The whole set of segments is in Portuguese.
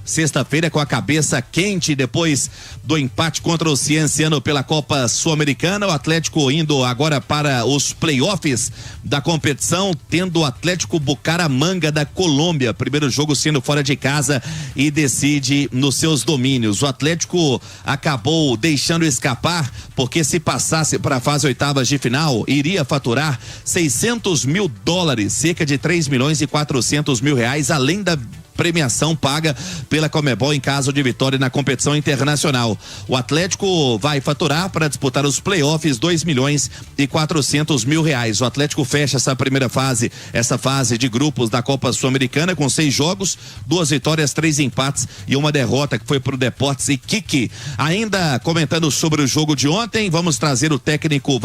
sexta-feira com a cabeça quente depois do empate contra o Cienciano pela Copa Sul-Americana. O Atlético indo agora para os playoffs da competição, tendo o Atlético Bucaramanga da Colômbia, primeiro jogo sendo fora de casa e decide nos seus domínios. O Atlético acabou deixando escapar, porque se passasse para a fase oitavas de final, iria faturar $600 mil, cerca de 3.400.000 reais, além da premiação paga pela Conmebol em caso de vitória na competição internacional. O Atlético vai faturar para disputar os playoffs $2.400.000 reais. O Atlético fecha essa primeira fase, essa fase de grupos da Copa Sul-Americana com 6 jogos, 2 vitórias, 3 empates e uma derrota que foi pro Deportes Iquique. Ainda comentando sobre o jogo de ontem, vamos trazer o técnico,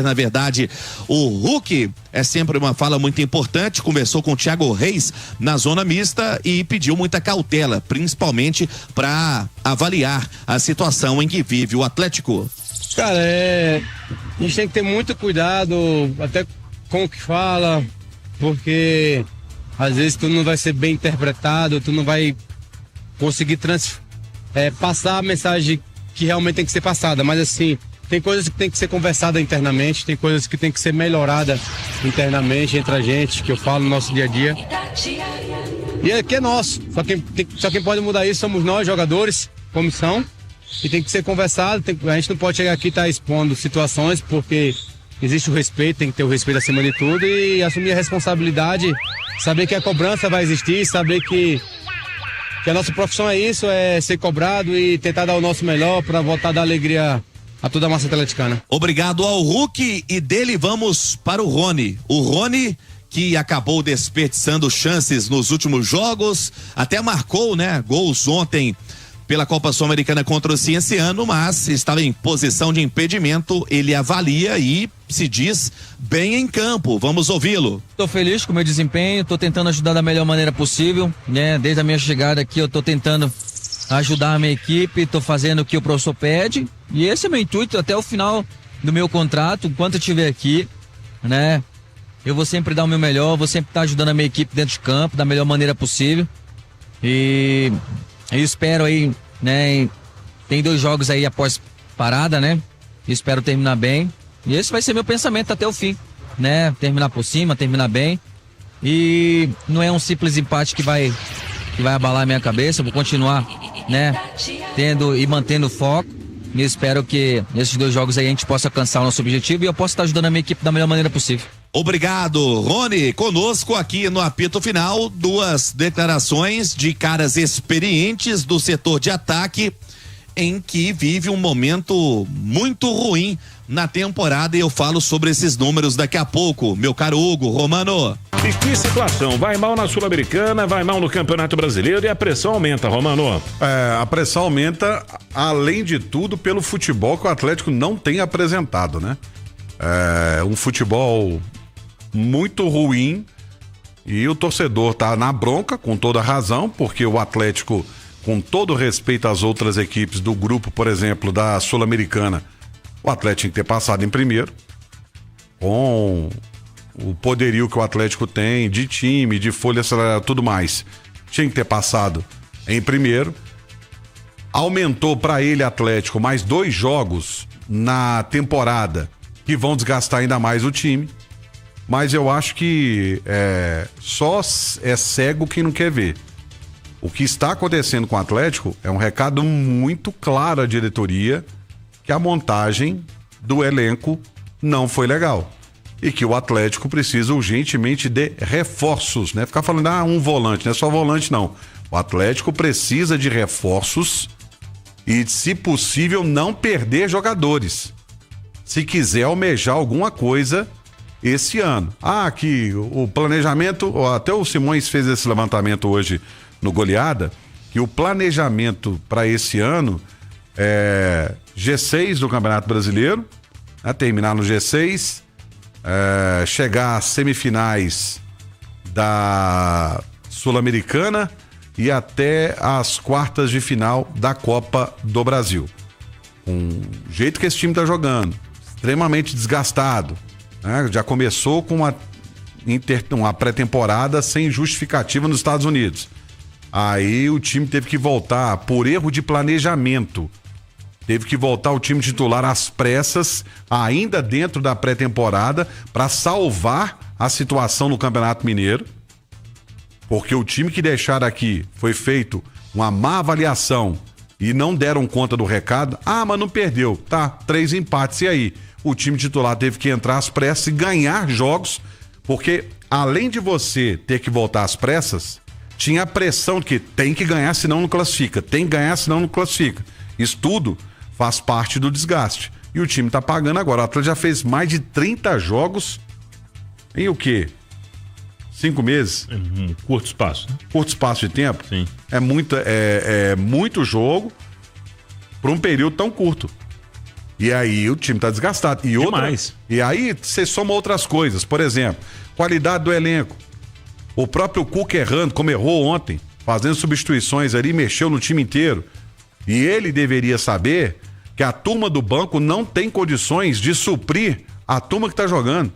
na verdade o Hulk. É sempre uma fala muito importante, conversou com o Thiago Reis na zona mista e pediu muita cautela, principalmente para avaliar a situação em que vive o Atlético. Cara, a gente tem que ter muito cuidado até com o que fala, porque às vezes tu não vai ser bem interpretado, tu não vai conseguir passar a mensagem que realmente tem que ser passada, mas assim, tem coisas que tem que ser conversada internamente, tem coisas que tem que ser melhorada internamente entre a gente, que eu falo no nosso dia a dia. E aqui é nosso, só quem pode mudar isso somos nós, jogadores, comissão, e tem que ser conversado, a gente não pode chegar aqui e estar expondo situações, porque existe o respeito, tem que ter o respeito acima de tudo e assumir a responsabilidade, saber que a cobrança vai existir, saber que a nossa profissão é isso, é ser cobrado e tentar dar o nosso melhor para voltar a dar alegria a toda a massa atleticana. Obrigado ao Hulk, e dele vamos para o Rony. O Rony, que acabou desperdiçando chances nos últimos jogos, até marcou, gols ontem pela Copa Sul-Americana contra o Cienciano, mas estava em posição de impedimento. Ele avalia e se diz bem em campo. Vamos ouvi-lo. Tô feliz com o meu desempenho, tô tentando ajudar da melhor maneira possível, Desde a minha chegada aqui eu tô tentando ajudar a minha equipe, tô fazendo o que o professor pede, e esse é o meu intuito até o final do meu contrato, enquanto eu estiver aqui, eu vou sempre dar o meu melhor, vou sempre estar ajudando a minha equipe dentro de campo da melhor maneira possível, e eu espero aí, tem 2 jogos aí após parada, espero terminar bem, e esse vai ser meu pensamento até o fim, terminar por cima, terminar bem, e não é um simples empate que vai abalar a minha cabeça. Eu vou continuar, tendo e mantendo o foco, e espero que nesses 2 jogos aí a gente possa alcançar o nosso objetivo e eu possa estar ajudando a minha equipe da melhor maneira possível. Obrigado, Rony. Conosco aqui no apito final, 2 declarações de caras experientes do setor de ataque, em que vive um momento muito ruim na temporada, e eu falo sobre esses números daqui a pouco, meu caro Hugo Romano. E que situação, vai mal na Sul-Americana, vai mal no Campeonato Brasileiro e a pressão aumenta, Romano. A pressão aumenta, além de tudo, pelo futebol que o Atlético não tem apresentado, um futebol muito ruim, e o torcedor tá na bronca, com toda razão, porque o Atlético, com todo respeito às outras equipes do grupo, por exemplo, da Sul-Americana, o Atlético tinha que ter passado em primeiro, com o poderio que o Atlético tem de time, de folha salarial, tudo mais. Tinha que ter passado em primeiro. Aumentou para ele, Atlético, mais 2 jogos na temporada que vão desgastar ainda mais o time. Mas eu acho que só é cego quem não quer ver. O que está acontecendo com o Atlético é um recado muito claro à diretoria, que a montagem do elenco não foi legal e que o Atlético precisa urgentemente de reforços, Ficar falando, um volante, não é só volante não. O Atlético precisa de reforços e, se possível, não perder jogadores, se quiser almejar alguma coisa esse ano. Que o planejamento, até o Simões fez esse levantamento hoje no Goleada, que o planejamento para esse ano é G6 do Campeonato Brasileiro, terminar no G6, chegar às semifinais da Sul-Americana e até às quartas de final da Copa do Brasil. Com o jeito que esse time está jogando, extremamente desgastado, já começou com uma pré-temporada sem justificativa nos Estados Unidos. Aí o time teve que voltar por erro de planejamento. Teve que voltar o time titular às pressas, ainda dentro da pré-temporada, para salvar a situação no Campeonato Mineiro. Porque o time que deixaram aqui foi feito uma má avaliação e não deram conta do recado. Ah, mas não perdeu. Tá, 3 empates. E aí? O time titular teve que entrar às pressas e ganhar jogos, porque além de você ter que voltar às pressas, tinha a pressão de que tem que ganhar, senão não classifica. Tem que ganhar, senão não classifica. Isso tudo faz parte do desgaste. E o time tá pagando agora. O Atlético já fez mais de 30 jogos em o quê? 5 meses? Curto espaço, né? Curto espaço de tempo? Sim. É muito jogo para um período tão curto. E aí o time tá desgastado. E aí você soma outras coisas. Por exemplo, qualidade do elenco. O próprio Cuca errando, como errou ontem, fazendo substituições ali, mexeu no time inteiro. E ele deveria saber que a turma do banco não tem condições de suprir a turma que tá jogando.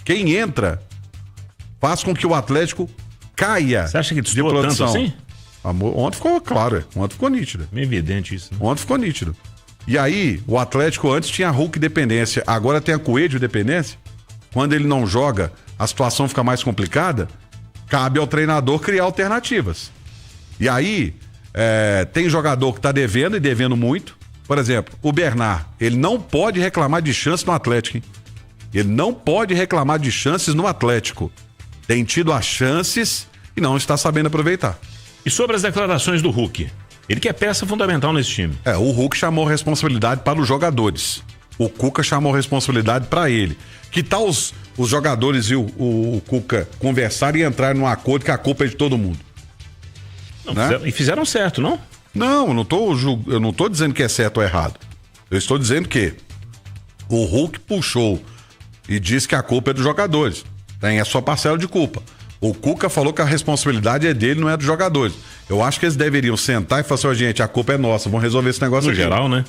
Quem entra faz com que o Atlético caia. Você acha que destoou tanto assim? Ontem ficou claro, ontem ficou nítido. Meio evidente isso, né? Ontem ficou nítido. E aí, o Atlético antes tinha Hulk dependência, agora tem a Coelho dependência. Quando ele não joga, a situação fica mais complicada, cabe ao treinador criar alternativas. E aí, tem jogador que tá devendo e devendo muito. Por exemplo, o Bernard, ele não pode reclamar de chance no Atlético, hein? Ele não pode reclamar de chances no Atlético. Tem tido as chances e não está sabendo aproveitar. E sobre as declarações do Hulk? Ele que é peça fundamental nesse time. O Hulk chamou responsabilidade para os jogadores. O Cuca chamou responsabilidade para ele. Que tal os jogadores e o Cuca conversarem e entrarem num acordo que a culpa é de todo mundo? Não, né? E fizeram certo, não? Não, eu não tô dizendo que é certo ou errado. Eu estou dizendo que o Hulk puxou e disse que a culpa é dos jogadores. Tem a sua parcela de culpa. O Cuca falou que a responsabilidade é dele, não é dos jogadores. Eu acho que eles deveriam sentar e falar assim, gente, a culpa é nossa, vamos resolver esse negócio no aqui. geral, né?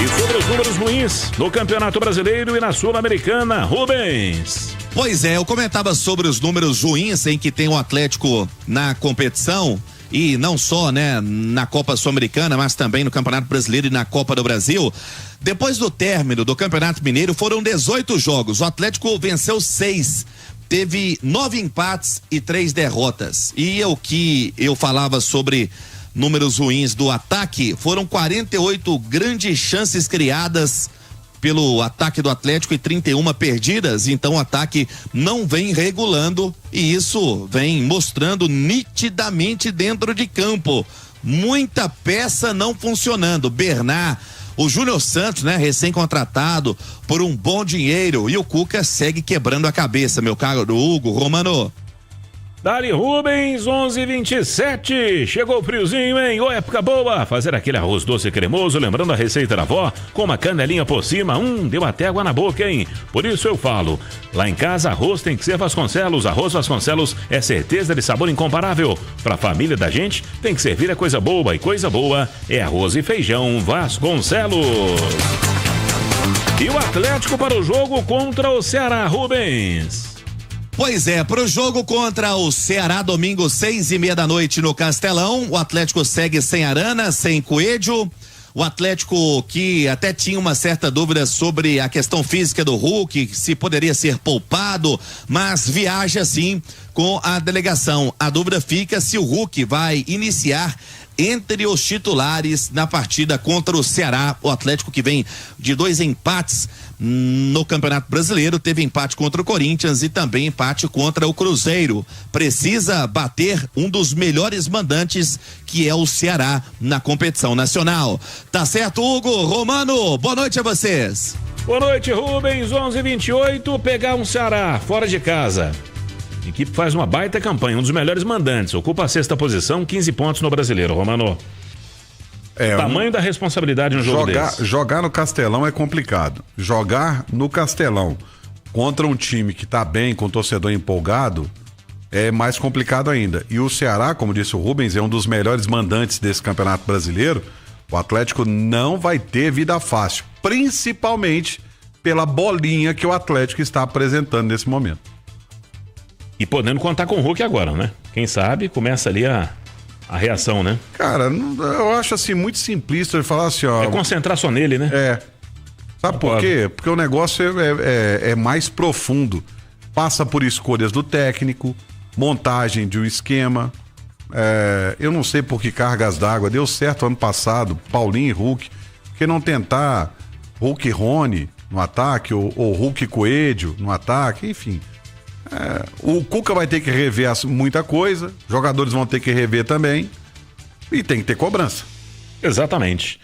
E sobre os números ruins no Campeonato Brasileiro e na Sul-Americana, Rubens. Pois é, eu comentava sobre os números ruins em que tem o Atlético na competição. E não só, né, na Copa Sul-Americana, mas também no Campeonato Brasileiro e na Copa do Brasil. Depois do término do Campeonato Mineiro, foram 18 jogos. O Atlético venceu 6. Teve 9 empates e 3 derrotas. E o que eu falava sobre números ruins do ataque, foram 48 grandes chances criadas pelo ataque do Atlético e 31 perdidas. Então o ataque não vem regulando e isso vem mostrando nitidamente dentro de campo. Muita peça não funcionando. Bernard, o Júnior Santos, né, recém-contratado por um bom dinheiro, e o Cuca segue quebrando a cabeça, meu caro Hugo Romano. Dali Rubens, 11:27. Chegou o friozinho, hein? Ô, época boa. Fazer aquele arroz doce e cremoso, lembrando a receita da avó, com uma canelinha por cima. Deu até água na boca, hein? Por isso eu falo, lá em casa, arroz tem que ser Vasconcelos. Arroz Vasconcelos é certeza de sabor incomparável. Pra família da gente, tem que servir a coisa boa. E coisa boa é arroz e feijão Vasconcelos. E o Atlético para o jogo contra o Ceará, Rubens. Pois é, pro jogo contra o Ceará, domingo, 6:30 da noite no Castelão, o Atlético segue sem Arana, sem Coelho. O Atlético que até tinha uma certa dúvida sobre a questão física do Hulk, se poderia ser poupado, mas viaja sim com a delegação. A dúvida fica se o Hulk vai iniciar entre os titulares na partida contra o Ceará. O Atlético que vem de 2 empates no Campeonato Brasileiro, teve empate contra o Corinthians e também empate contra o Cruzeiro. Precisa bater um dos melhores mandantes, que é o Ceará, na competição nacional. Tá certo, Hugo Romano? Boa noite a vocês. Boa noite, Rubens. 11:28. Pegar um Ceará fora de casa. A equipe faz uma baita campanha, um dos melhores mandantes. Ocupa a 6ª posição, 15 pontos no Brasileiro, Romano. Tamanho da responsabilidade no jogo desse. Jogar no Castelão é complicado. Jogar no Castelão contra um time que tá bem, com o torcedor empolgado, é mais complicado ainda. E o Ceará, como disse o Rubens, é um dos melhores mandantes desse Campeonato Brasileiro. O Atlético não vai ter vida fácil, principalmente pela bolinha que o Atlético está apresentando nesse momento. E podendo contar com o Hulk agora, né? Quem sabe começa ali a reação, né? Cara, eu acho assim muito simplista de falar assim, ó. É concentrar só nele, né? Sabe por quê? Porque o negócio é mais profundo. Passa por escolhas do técnico, montagem de um esquema. Eu não sei por que cargas d'água. Deu certo ano passado, Paulinho e Hulk. Por que não tentar Hulk e Rony no ataque, ou Hulk e Coelho no ataque, enfim. O Cuca vai ter que rever muita coisa, jogadores vão ter que rever também, e tem que ter cobrança. Exatamente.